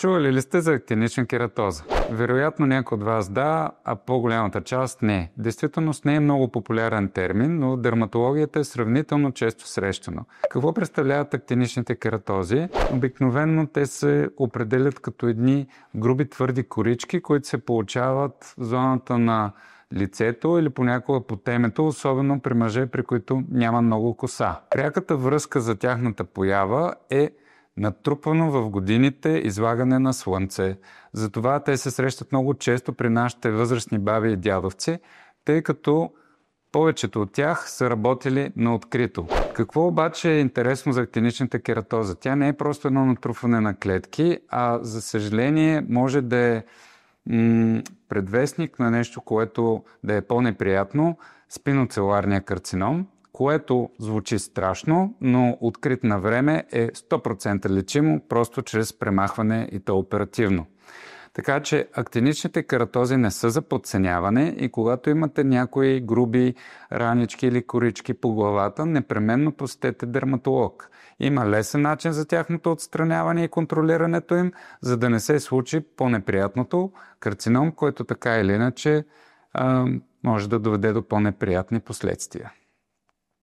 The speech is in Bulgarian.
Чували ли сте за актинична кератоза? Вероятно някой от вас да, а по-голямата част не. Действителност не е много популярен термин, но дерматологията е сравнително често срещано. Какво представляват актиничните кератози? Обикновено те се определят като едни груби твърди корички, които се получават в зоната на лицето или понякога по темето, особено при мъже, при които няма много коса. Пряката връзка за тяхната поява е натрупвано в годините излагане на слънце. Затова те се срещат много често при нашите възрастни баби и дядовци, тъй като повечето от тях са работили на открито. Какво обаче е интересно за актиничната кератоза? Тя не е просто едно натрупване на клетки, а за съжаление може да е предвестник на нещо, което да е по-неприятно, спиноцеларния карцином, което звучи страшно, но открит на време е 100% лечимо, просто чрез премахване и то оперативно. Така че актиничните кератози не са за подценяване и когато имате някои груби ранички или корички по главата, непременно посетете дерматолог. Има лесен начин за тяхното отстраняване и контролирането им, за да не се случи по-неприятното карцином, който така или иначе може да доведе до по-неприятни последствия.